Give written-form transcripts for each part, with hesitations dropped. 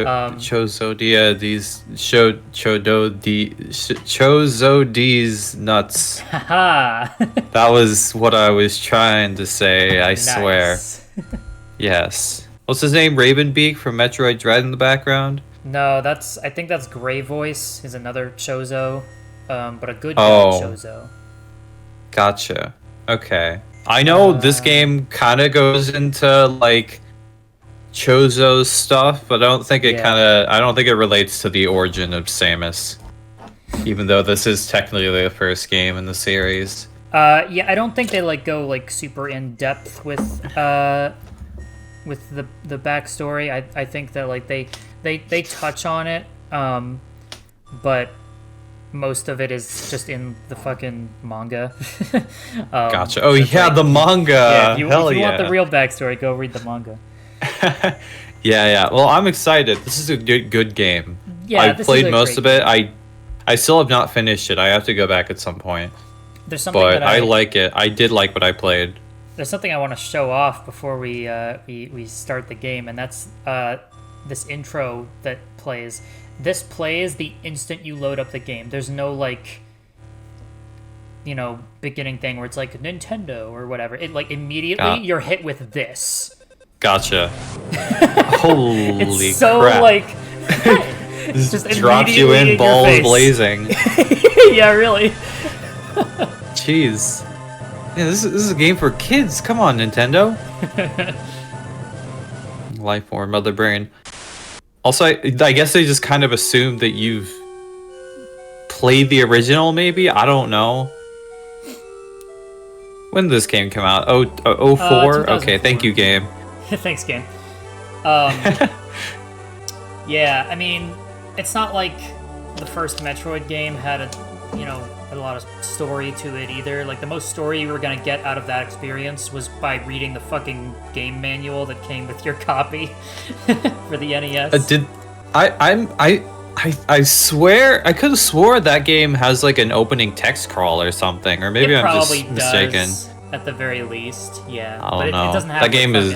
Chozodia, these Chozodi's nuts. Haha. That was what I was trying to say, I swear. Nice. Yes. What's his name? Ravenbeak from Metroid Dread in the background? No, I think that's Gray Voice is another Chozo, but a good guy Oh. Chozo. Gotcha. Okay. I know this game kind of goes into, like, Chozo's stuff, but I don't think it I don't think it relates to the origin of Samus. Even though this is technically the first game in the series. Yeah, I don't think they like go like super in depth with the backstory. I think that like they touch on it, but most of it is just in the fucking manga. Gotcha. Oh yeah, like, the manga. Yeah, if you want the real backstory, go read the manga. Yeah. Well, I'm excited. This is a good game. Yeah, I played most of it. I still have not finished it. I have to go back at some point. There's something but I like it. I did like what I played. There's something I want to show off before we start the game, and that's this intro that plays. This plays the instant you load up the game. There's no like, beginning thing where it's like Nintendo or whatever. It like immediately you're hit with this. Gotcha. Holy it's so crap. Like just drops you in balls blazing. Yeah, really. Jeez. Yeah, this is a game for kids. Come on, Nintendo. Life form, mother brain. Also, I guess they just kind of assumed that you've played the original, maybe? I don't know. When did this game come out? 04? Okay, thank you, game. Thanks, game. Yeah, I mean, it's not like the first Metroid game had a lot of story to it either. Like, the most story you were gonna get out of that experience was by reading the fucking game manual that came with your copy for the NES. I swear I could have swore that game has like an opening text crawl or something, or maybe I'm just mistaken. Does, at the very least, yeah. I don't know. It doesn't have that game is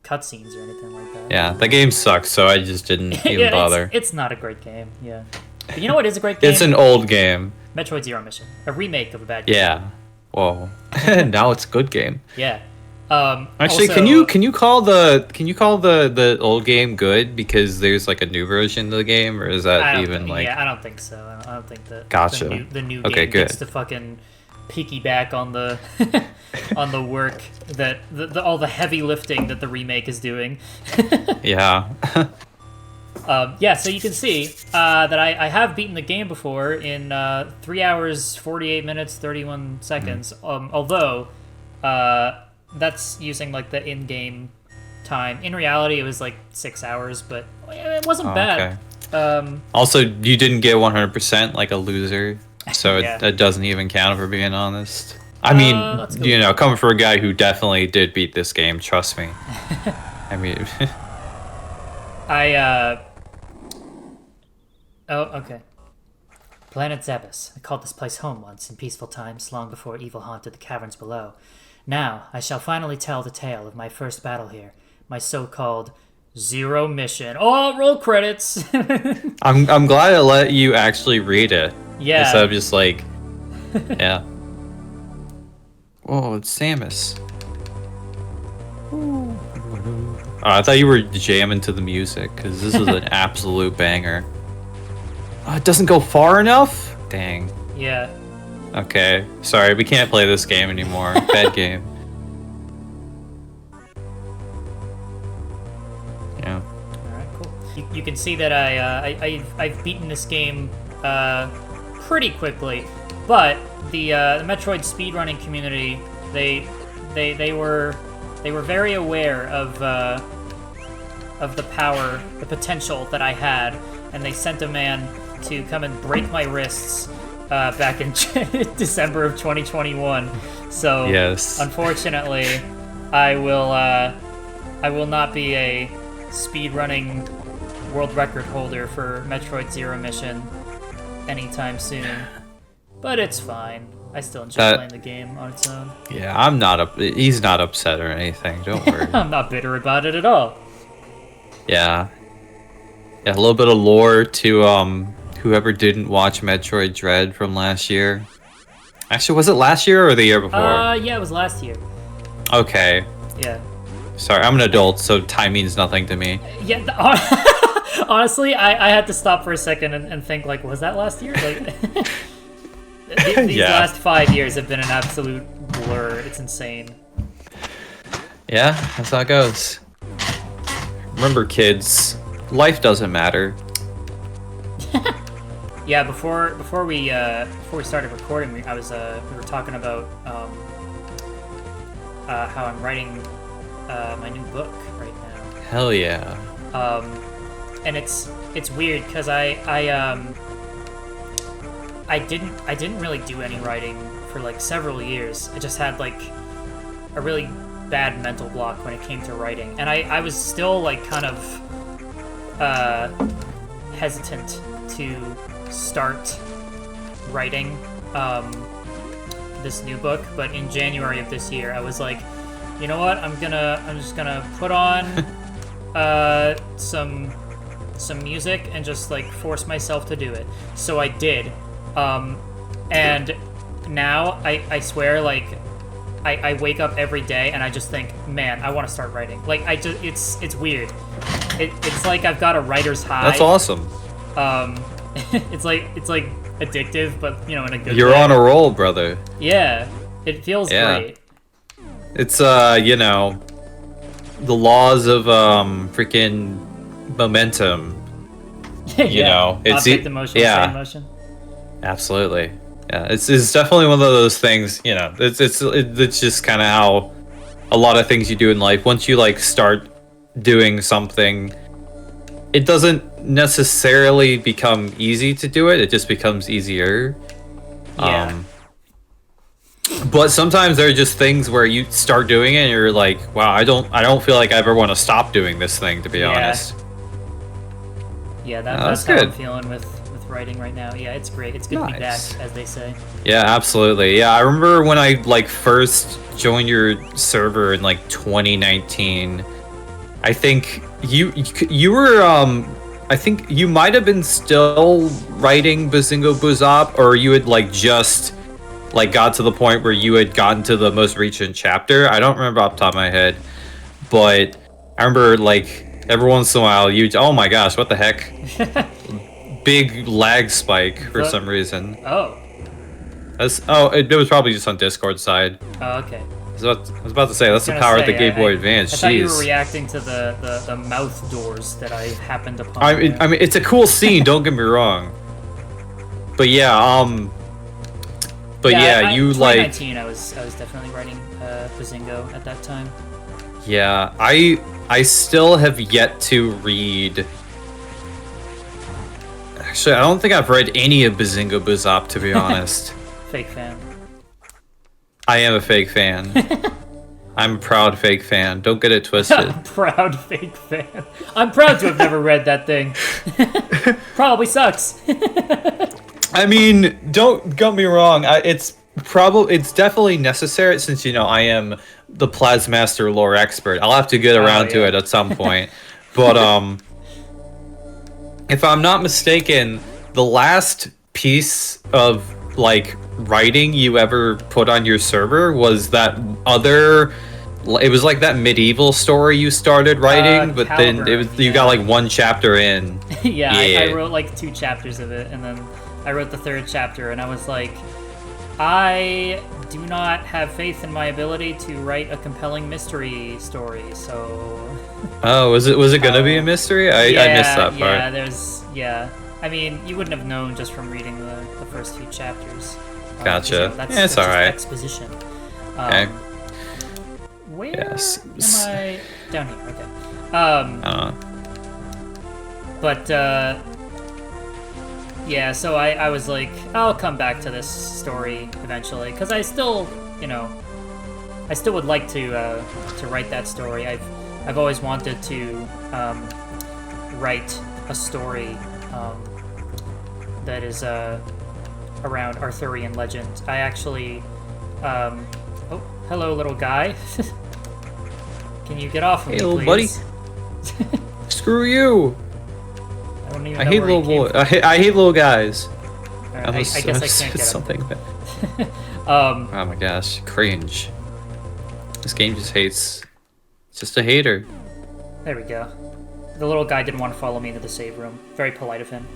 cutscenes or anything like that. Yeah, that game sucks, so I just didn't even bother. It's not a great game, yeah. But you know what is a great game? It's an old game. Metroid Zero Mission, a remake of a bad game. Yeah. Whoa. Now it's a good game. Yeah. Actually, also, can you call the old game good because there's like a new version of the game, or is that even like? Yeah, I don't think so. I don't think that. Gotcha. The new game gets to fucking piggyback on the on the work that all the heavy lifting that the remake is doing. Yeah. Yeah, so you can see that I have beaten the game before in 3 hours, 48 minutes, 31 seconds. Although that's using like the in-game time. In reality, it was like 6 hours, but it wasn't bad. Okay. Also, you didn't get 100% like a loser, so yeah. it doesn't even count, if we're being honest. I mean, coming from a guy who definitely did beat this game, trust me. I mean... Oh, okay. Planet Zebus. I called this place home once in peaceful times, long before evil haunted the caverns below. Now, I shall finally tell the tale of my first battle here, my so-called Zero Mission. Oh, roll credits! I'm glad I let you actually read it. Yeah. Instead of just like... yeah. Whoa, it's Samus. Oh, I thought you were jamming to the music, because this is an absolute banger. Oh, it doesn't go far enough? Dang. Yeah. Okay. Sorry, we can't play this game anymore. Bad game. Yeah. Alright, cool. You can see that I've beaten this game pretty quickly, but the Metroid speedrunning community, they were very aware of the power, the potential that I had, and they sent a man to come and break my wrists back in December of 2021. So yes. Unfortunately, I will not be a speedrunning world record holder for Metroid Zero Mission anytime soon. But it's fine. I still enjoy playing the game on its own. Yeah, he's not upset or anything, don't worry. I'm not bitter about it at all. Yeah. Yeah, a little bit of lore to whoever didn't watch Metroid Dread from last year. Actually, was it last year or the year before? Yeah, it was last year. Okay. Yeah. Sorry, I'm an adult, so time means nothing to me. Yeah, honestly, I had to stop for a second and think, like, was that last year? Like, these last 5 years have been an absolute blur. It's insane. Yeah, that's how it goes. Remember, kids, life doesn't matter. Yeah, before we started recording, we were talking about how I'm writing my new book right now. Hell yeah. And it's weird because I didn't really do any writing for like several years. I just had like a really bad mental block when it came to writing, and I was still like kind of hesitant to start writing this new book. But in January of this year, I was like, you know what? I'm just gonna put on some music and just like force myself to do it. So I did, and now I swear, like I wake up every day and I just think, man, I want to start writing. Like it's weird. It's like I've got a writer's high. That's awesome. It's like addictive, but you know, in a good You're way. on a roll, brother. Yeah, it feels great. It's you know, the laws of freaking momentum. You know, it's object emotion, same motion. Absolutely. Yeah, it's definitely one of those things. You know, it's just kind of how a lot of things you do in life. Once you like start doing something, it doesn't necessarily become easy to do it. It just becomes easier. Yeah. But sometimes there are just things where you start doing it and you're like, wow, I don't feel like I ever want to stop doing this thing, to be honest. Yeah, that's how I'm feeling with writing right now. Yeah, it's great. It's good to be back, as they say. Yeah, absolutely. Yeah, I remember when I like first joined your server in like 2019. I think you were I think you might have been still writing Bazingo Buzop, or you had like just like got to the point where you had gotten to the most recent chapter. I don't remember off the top of my head, but I remember like every once in a while you, oh my gosh, what the heck? Big lag spike for some reason. Oh. It was probably just on Discord side. Oh, okay. I was about to say, that's the power of the Game Boy Advance. I thought you were reacting to the mouth doors that I happened upon. I mean, it's a cool scene. Don't get me wrong. But yeah, you like. 2019, I was definitely writing Bazingo at that time. Yeah, I still have yet to read. Actually, I don't think I've read any of Bazingo Buzop, to be honest. Fake fan. I am a fake fan. I'm a proud fake fan. Don't get it twisted. Proud fake fan. I'm proud to have never read that thing. Probably sucks. I mean, don't get me wrong. It's definitely necessary, since you know I am the Plasmaster lore expert. I'll have to get around to it at some point. But if I'm not mistaken, the last piece of like writing you ever put on your server was that other, it was like that medieval story you started writing, but Caliber, then it was you got like one chapter in. I wrote like 2 chapters of it, and then I wrote the 3rd chapter, and I was like, I do not have faith in my ability to write a compelling mystery story, so... Oh, was it gonna be a mystery? I missed that part. Yeah. I mean, you wouldn't have known just from reading the first few chapters. Gotcha. That's alright. Exposition. Okay. Where am I? Down here. Okay. But yeah. So I was like, I'll come back to this story eventually, because I still, I still would like to write that story. I've always wanted to write a story that is around Arthurian legend. I actually, oh, hello, little guy. Can you get off of me, little please? buddy. Screw you. even I know hate where he little came boy. from. I hate little guys. Alright, I guess I can't get him. something. Um, Oh my gosh, cringe. This game just hates. It's just a hater. there we go. The little guy didn't want to follow me into the save room. Very polite of him.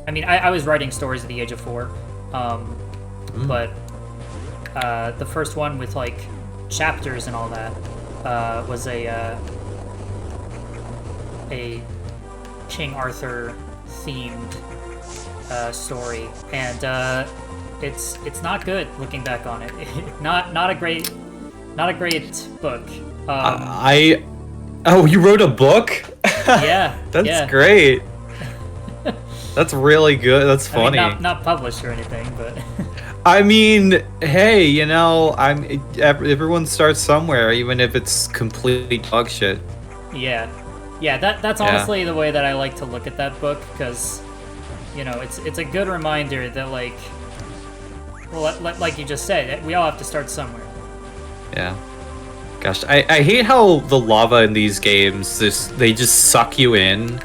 I mean, I was writing stories at the age of 4, but the first one with like chapters and all that was a King Arthur themed story, and it's not good looking back on it. not a great book. Oh, you wrote a book? Yeah, That's yeah. great. That's really good. That's I mean, funny. not published or anything, but I mean, hey, you know, everyone starts somewhere, even if it's complete dog shit. yeah, that's honestly the way that I like to look at that book, because you know it's a good reminder that like, well, like you just said, we all have to start somewhere. Yeah. Gosh, I hate how the lava in these games they just suck you in.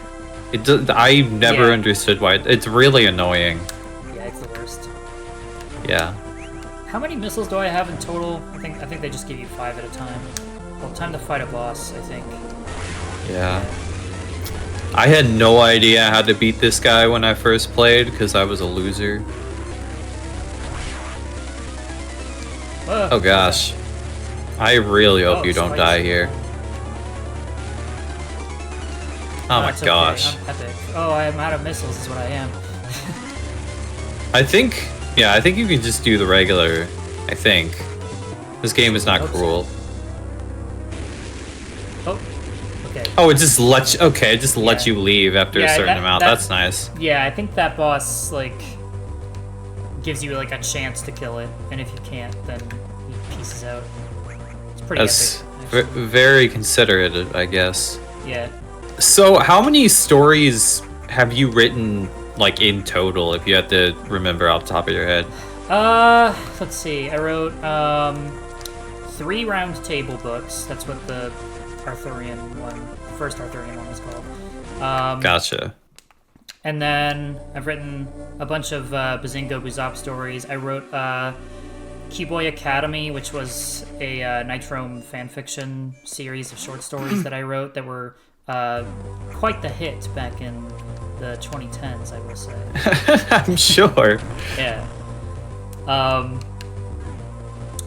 I never understood why. It's really annoying. Yeah, it's the worst. Yeah. How many missiles do I have in total? I think they just give you 5 at a time. Well, time to fight a boss, I think. Yeah. I had no idea how to beat this guy when I first played because I was a loser. Oh gosh. I really hope you don't die here. Oh my it's gosh. Okay. I'm epic. Oh, I'm out of missiles is what I am. I think you can just do the regular. I think. This game is not cruel. Oh, okay. Oh, it just lets you leave after a certain amount. That's nice. Yeah, I think that boss, like, gives you, like, a chance to kill it, and if you can't, then he pieces out. It's pretty epic. Very considerate, I guess. Yeah. So, how many stories have you written, like, in total, if you had to remember off the top of your head? Let's see. I wrote, 3 round table books. That's what the first Arthurian one was called. Gotcha. And then I've written a bunch of Bazinga Buzop stories. I wrote Keyboy Academy, which was a Nitrome fanfiction series of short stories that I wrote that were quite the hit back in the 2010s, I will say. I'm sure. Yeah.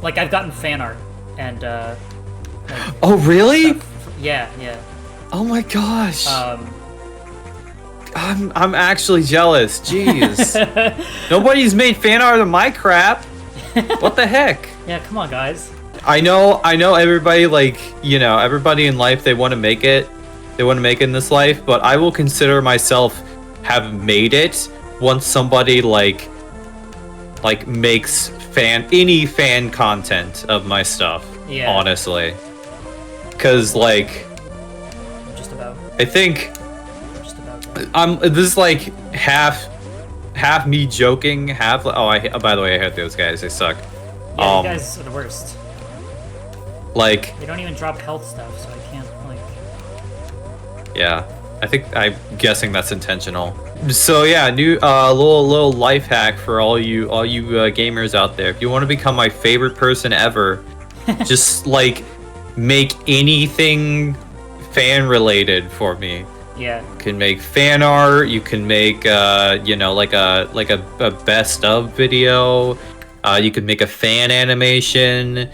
Like, I've gotten fan art, and, like, oh, really? Yeah. Oh my gosh. I'm actually jealous. Jeez. Nobody's made fan art of my crap. What the heck? Yeah, come on, guys. I know everybody, like, you know, everybody in life, they want to make it. They want to make it in this life, but I will consider myself have made it once somebody like makes any fan content of my stuff. Yeah. Honestly. Cause like Just about. I think Just about. this is like half me joking, half by the way, I hate those guys, they suck. Yeah, you guys are the worst. Like They don't even drop health stuff, so I can't, like... yeah, I'm guessing that's intentional. So yeah, new little life hack for all you gamers out there. If you want to become my favorite person ever, just like make anything fan related for me. Yeah. You can make fan art. You can make you know, like a best of video. You could make a fan animation.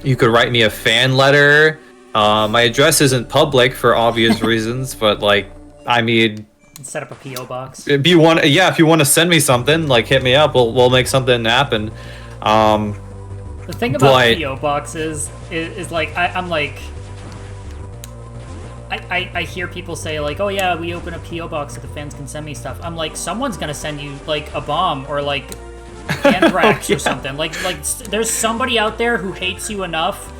You could write me a fan letter. My address isn't public for obvious reasons, but like, I mean, Set up a PO box. if you want to send me something, like hit me up. We'll make something happen. The thing about PO boxes is like I'm like I hear people say like, oh yeah, we open a PO box so the fans can send me stuff. I'm like, someone's gonna send you like a bomb or like anthrax or something. Like there's somebody out there who hates you enough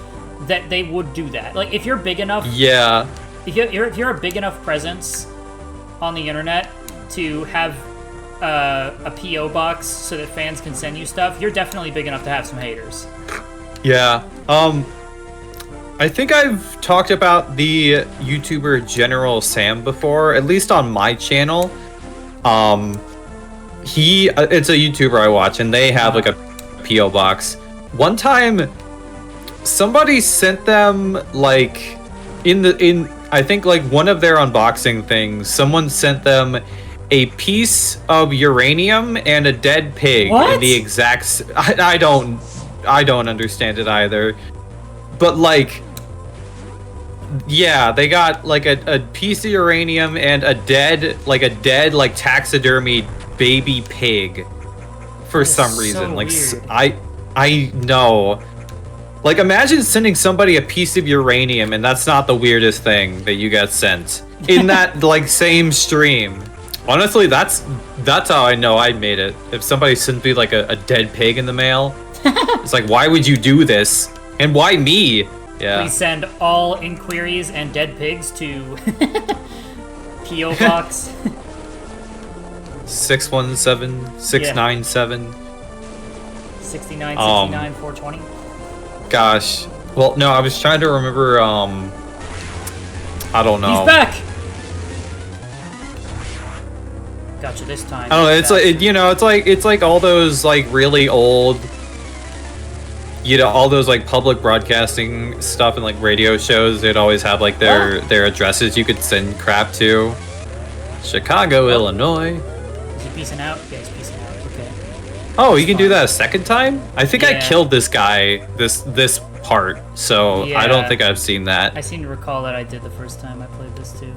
that they would do that. Like if you're big enough, yeah. If you're a big enough presence on the internet to have a PO box so that fans can send you stuff, you're definitely big enough to have some haters. Yeah. I think I've talked about the YouTuber General Sam before, at least on my channel. It's a YouTuber I watch, and they have like a PO box. One time, somebody sent them like I think like one of their unboxing things. Someone sent them a piece of uranium and a dead pig. What? In the exact. I don't understand it either. But like, yeah, they got like a piece of uranium and a dead taxidermy baby pig for some reason. Like, weird. I know. Like, imagine sending somebody a piece of uranium, and that's not the weirdest thing that you got sent in that like same stream. Honestly, that's how I know I made it. If somebody sent me like a dead pig in the mail, it's like, why would you do this? And why me? Yeah. Please send all inquiries and dead pigs to P.O. Box 617697. 6969 420. Gosh. Well, no, I was trying to remember. I don't know. He's back. Gotcha this time. I don't know. It's like it's like all those like really old. All those like public broadcasting stuff and like radio shows, they'd always have like their addresses you could send crap to. Chicago, Illinois. Is he peacing out? Yeah, he's peacing out. Okay. Oh, you can do that a second time? I think I Yeah. killed this guy this part, so I don't Yeah. think I've seen that. I seem to recall that I did the first time I played this too.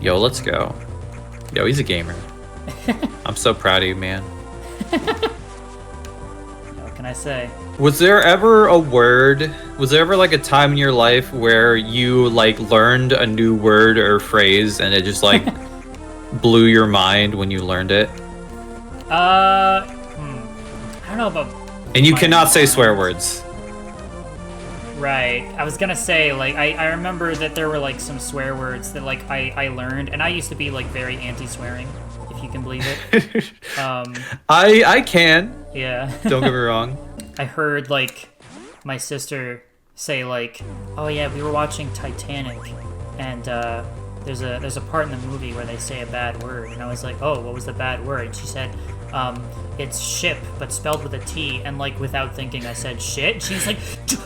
Yo, let's go. Yo, he's a gamer. I'm so proud of you, man. What can I say? Was there ever like a time in your life where you like learned a new word or phrase and it just like blew your mind when you learned it? I don't know about. And you my cannot say mind. swear words. Right. I was gonna say, like, I remember that there were like some swear words that like I learned, and I used to be like very anti-swearing, if you can believe it. I can. Yeah. Don't get me wrong. I heard like my sister say like, "Oh yeah, we were watching Titanic, and there's a part in the movie where they say a bad word," and I was like, "Oh, what was the bad word?" And she said, "It's ship, but spelled with a T." And like without thinking, I said shit. And she's like, you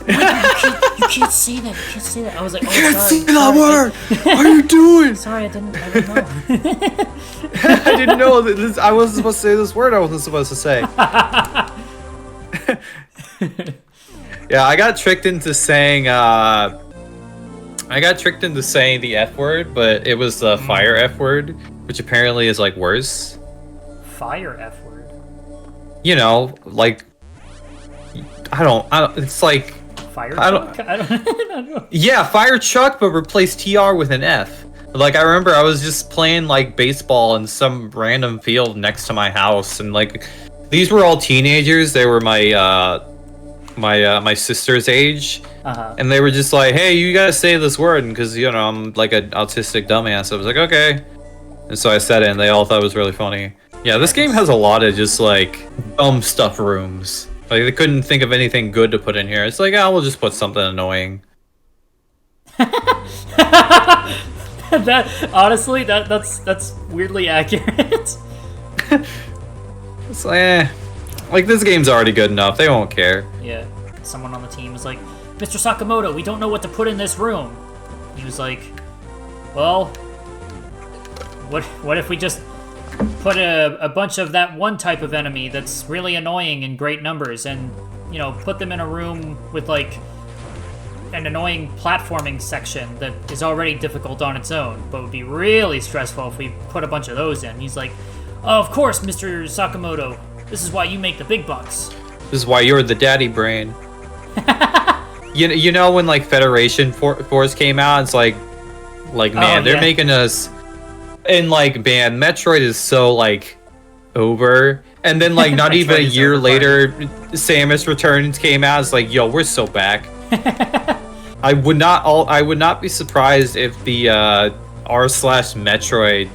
can't say that. You can't say that." I was like, "Oh, Can't sorry, say that sorry, word. What are you doing? Sorry, I didn't know." I didn't know that I wasn't supposed to say this word. I wasn't supposed to say. Yeah, I got tricked into saying the F word, but it was the fire F word, which apparently is like worse. Fire F word. You know, like I don't it's like Fire I don't- truck? I don't know. yeah, fire truck, but replace TR with an F. Like, I remember I was just playing like baseball in some random field next to my house, and like these were all teenagers. They were my my sister's age, and they were just like, "Hey, you gotta say this word," because I'm like an autistic dumbass. I was like, "Okay," and so I said it, and they all thought it was really funny. Yeah, this game has a lot of just like dumb stuff rooms. Like, they couldn't think of anything good to put in here. It's like, we'll just put something annoying. That honestly, that's weirdly accurate. It's like, like this game's already good enough. They won't care. Yeah, someone on the team was like, "Mr. Sakamoto, we don't know what to put in this room." He was like, "Well, what if we just put a bunch of that one type of enemy that's really annoying in great numbers, and put them in a room with like an annoying platforming section that is already difficult on its own, but would be really stressful if we put a bunch of those in." He's like, "Oh, of course, Mr. Sakamoto. This is why you make the big bucks." This is why you're the daddy brain. You know when like Federation Force came out, it's like man, they're making us, and like man, Metroid is so like over, and then like not even a year later, Samus Returns came out. It's like, yo, we're so back. I would not be surprised if the r/Metroid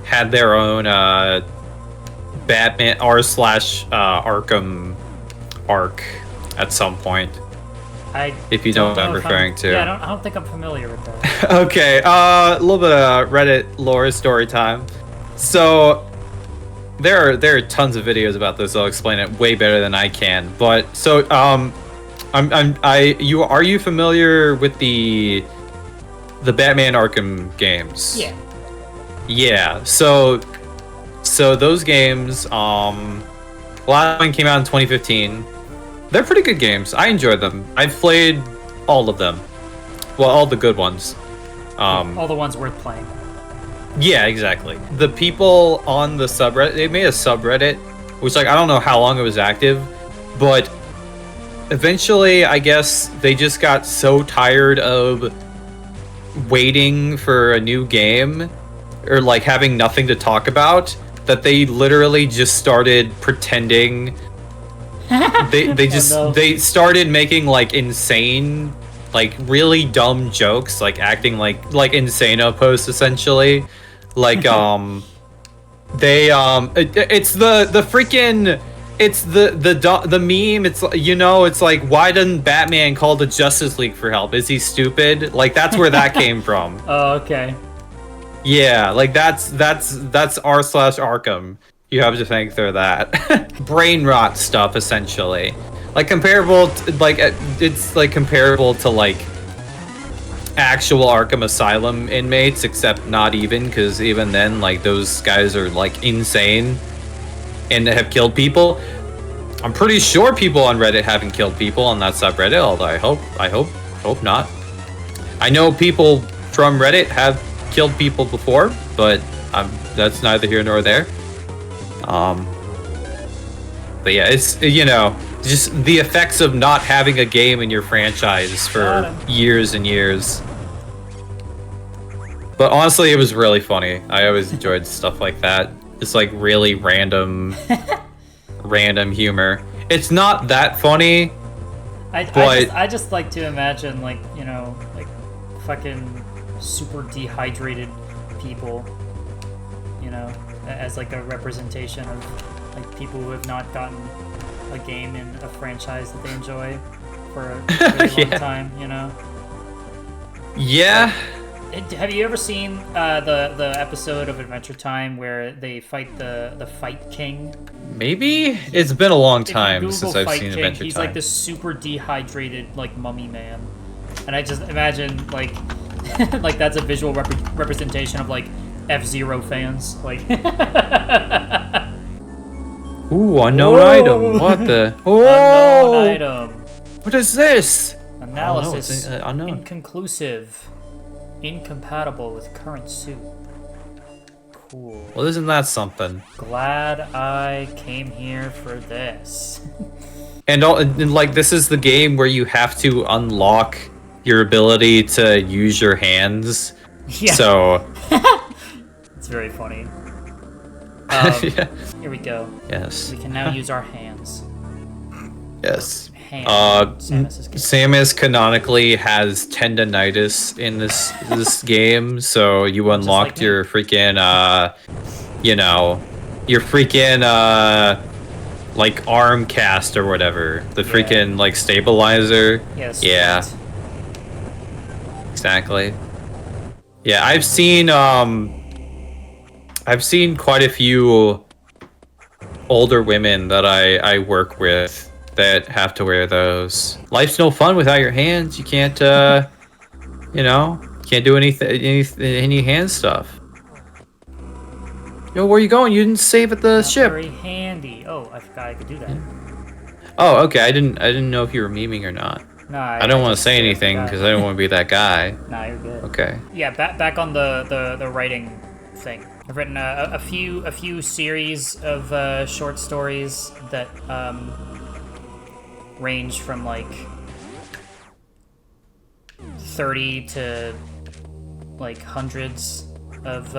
had their own Batman r/Arkham arc at some point. If you know what I'm referring to. Yeah, I don't think I'm familiar with that. Okay, a little bit of Reddit lore story time. So there are tons of videos about this. I'll explain it way better than I can. But so are you familiar with the Batman Arkham games? Yeah. Yeah. So those games, last one came out in 2015. They're pretty good games. I enjoyed them. I've played all of them. Well, all the good ones. All the ones worth playing. Yeah, exactly. The people on the subreddit, they made a subreddit, which, like, I don't know how long it was active, but eventually, I guess, they just got so tired of waiting for a new game, or, like, having nothing to talk about, that they literally just started pretending. They started making, like, insane, like, really dumb jokes, like acting like Insano posts, essentially. Like, it's the freaking, it's the meme. It's, you know, it's like, why doesn't Batman call the Justice League for help? Is he stupid? Like, that's where that came from. Oh, okay. Yeah, like that's r/Arkham. You have to thank for that. Brain rot stuff, essentially. Like, comparable to, like, it's like comparable to, like, actual Arkham Asylum inmates, except not even, because even then, like, those guys are, like, insane and have killed people. I'm pretty sure people on Reddit haven't killed people on that subreddit, although I hope not. I know people from Reddit have killed people before, but that's neither here nor there. But yeah, it's, you know, just the effects of not having a game in your franchise for years and years. But honestly, it was really funny. I always enjoyed stuff like that. It's like really random humor. It's not that funny. I just like to imagine, like, you know, like fucking super dehydrated people, you know, as like a representation of like people who have not gotten a game in a franchise that they enjoy for a really long time, you know? Yeah. Have you ever seen the episode of Adventure Time where they fight the Fight King? Maybe? It's been a long time since I've seen King, Adventure Time. He's like this super dehydrated, like, mummy man. And I just imagine, like, like that's a visual representation of, like, F-Zero fans. Like, ooh, unknown item. What the? Oh! Unknown item. What is this? Analysis. Unknown. Inconclusive. Incompatible with current suit. Cool. Well, isn't that something? Glad I came here for this. And like, this is the game where you have to unlock your ability to use your hands. Yeah. So it's very funny. Yeah. Here we go. Yes. We can now use our hands. Yes. Samus canonically has tendonitis in this game, so you unlocked like your freaking you know, your freaking like arm cast or whatever, the freaking like stabilizer. Yes. Yeah. Exactly. Yeah, I've seen quite a few older women that I work with that have to wear those. Life's no fun without your hands. You can't, you know, can't do any hand stuff. Yo, where are you going? You didn't save at the ship. Very handy. Oh, I forgot I could do that. Oh, okay. I didn't know if you were memeing or not. No, I don't want to say anything because I don't want to be that guy. Nah, you're good. Okay. Yeah, back on the writing thing. I've written a few series of short stories that range from like 30 to like hundreds of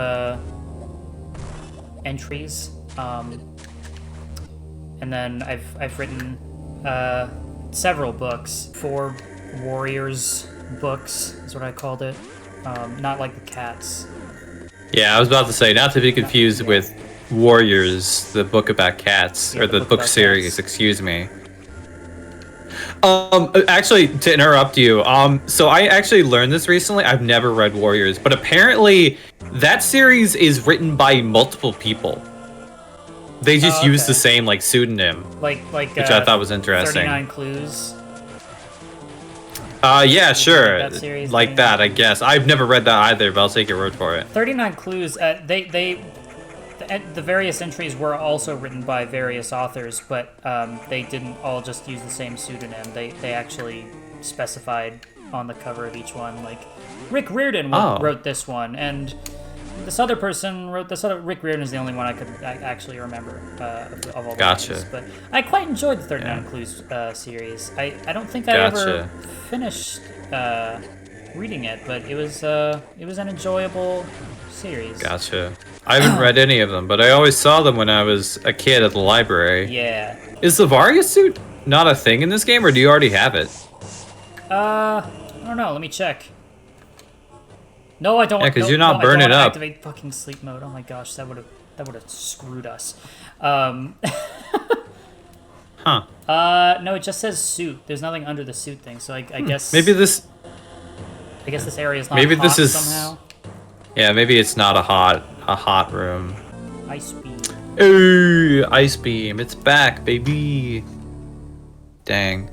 entries, and then I've written several books. 4 warriors books is what I called it. Not like the cats. Yeah, I was about to say, not to be confused with Warriors, the book about cats, or the book series, excuse me. Actually, to interrupt you, so I actually learned this recently. I've never read Warriors, but apparently that series is written by multiple people. They just use the same like pseudonym, like which I thought was interesting. 39 Clues. Yeah, sure, That series like thing. that. I guess I've never read that either, but I'll take your word for it. 39 Clues. The various entries were also written by various authors, but they didn't all just use the same pseudonym. They actually specified on the cover of each one, like Rick Riordan wrote this one, and this other person wrote this other. Rick Riordan is the only one I could actually remember of all the Gotcha. names. But I quite enjoyed the 39 Clues series. I don't think I ever finished reading it, but it was an enjoyable series. Gotcha. I haven't read any of them, but I always saw them when I was a kid at the library. Yeah. Is the Varia suit not a thing in this game, or do you already have it? I don't know. Let me check. No, I don't. Yeah, because you're not burning up. Activate fucking sleep mode. Oh my gosh, that would have screwed us. Huh. No, it just says suit. There's nothing under the suit thing, so I guess maybe this. I guess this area is not Maybe hot this is somehow. Yeah, maybe it's not a hot room. Ice beam. Ooh, ice beam! It's back, baby. Dang.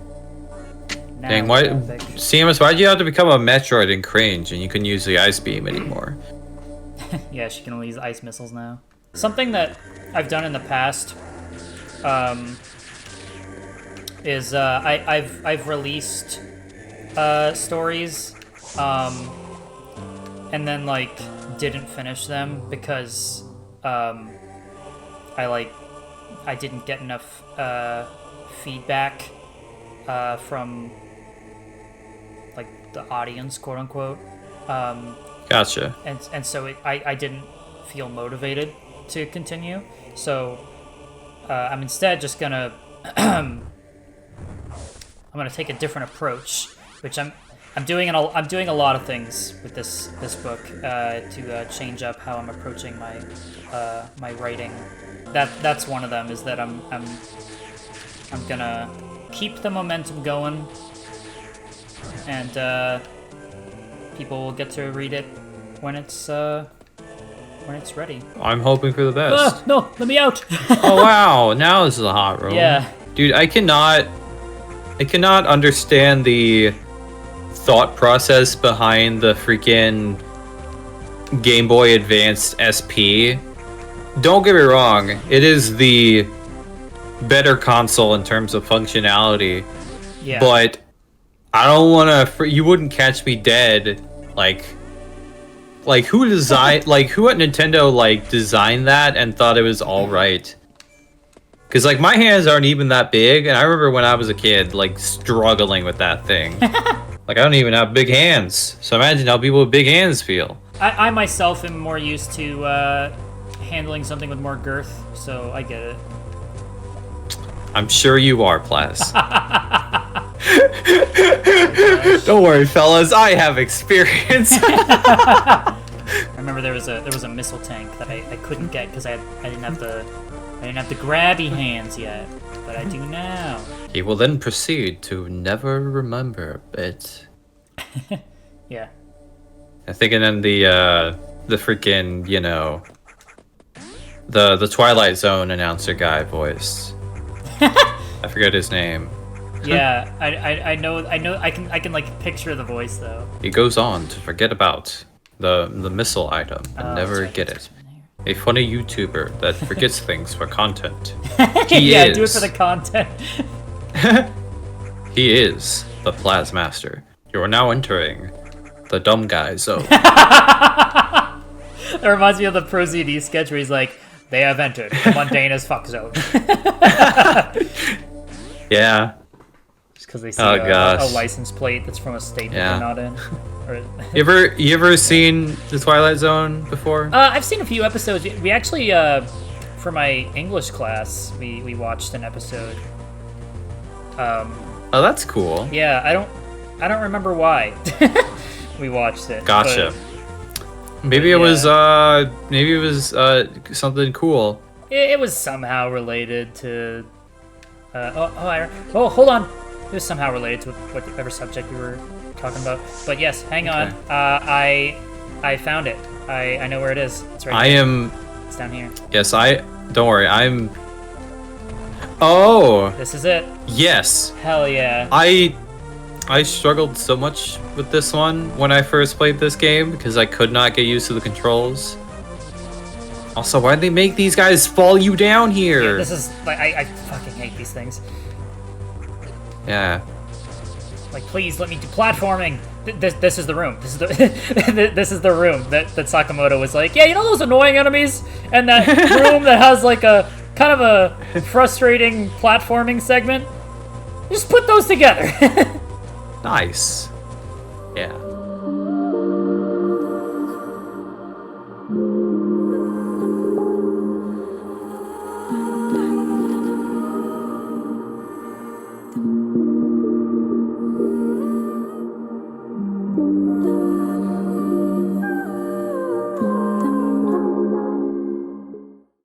Now Dang, why, traffic. Seamus, why'd you have to become a Metroid in Cringe and you couldn't use the ice beam anymore? Yeah, she can only use ice missiles now. Something that I've done in the past is I've released stories and then like didn't finish them because I didn't get enough feedback from like the audience, quote unquote. Gotcha. And so I didn't feel motivated to continue. So I'm instead just gonna I'm gonna take a different approach, which I'm doing a lot of things with this book to change up how I'm approaching my writing. That's one of them, is that I'm gonna keep the momentum going, and people will get to read it when it's ready. I'm hoping for the best. No, let me out. Oh wow, now this is a hot room. Yeah. Dude, I cannot understand the thought process behind the freaking Game Boy Advanced SP. Don't get me wrong, it is the better console in terms of functionality. Yeah. But I don't want to. You wouldn't catch me dead. Like who designed? Like who at Nintendo like designed that and thought it was all right? Because like my hands aren't even that big, and I remember when I was a kid, like struggling with that thing. Like I don't even have big hands, so imagine how people with big hands feel. I myself am more used to handling something with more girth, so I get it. I'm sure you are, Plas. Don't worry, fellas. I have experience. I remember there was a missile tank that I couldn't get because I didn't have the grabby hands yet, but I do now. He will then proceed to never remember it. Yeah. I'm thinking in the freaking, you know, the Twilight Zone announcer guy voice. I forget his name. Yeah, I know I can like picture the voice though. He goes on to forget about the missile item and never get it. A funny YouTuber that forgets things for content. Yeah, do it for the content. He is the Plasmaster. You are now entering the dumb guy zone. That reminds me of the Pro ZD sketch where he's like, "They have entered the mundane as fuck zone." Yeah. Just because they see gosh. a license plate that's from a state Yeah. that they're not in. Or... You ever seen the Twilight Zone before? I've seen a few episodes. We actually, for my English class, we watched an episode. Oh, that's cool. Yeah, I don't remember why we watched it. Gotcha. Maybe it was something cool. It was somehow related to. Hold on. It was somehow related to whatever subject we were talking about. But yes, hang on. I found it. I know where it is. It's right here. It's down here. Yes, don't worry, I'm... Oh! This is it. Yes! Hell yeah. I struggled so much with this one when I first played this game because I could not get used to the controls. Also, why'd they make these guys fall you down here? Yeah, this is, like, I fucking hate these things. Yeah. Like, please let me do platforming. This is the room. This is the this is the room that Sakamoto was like, yeah, you know those annoying enemies, and that room that has like a kind of a frustrating platforming segment. Just put those together. Nice. Yeah.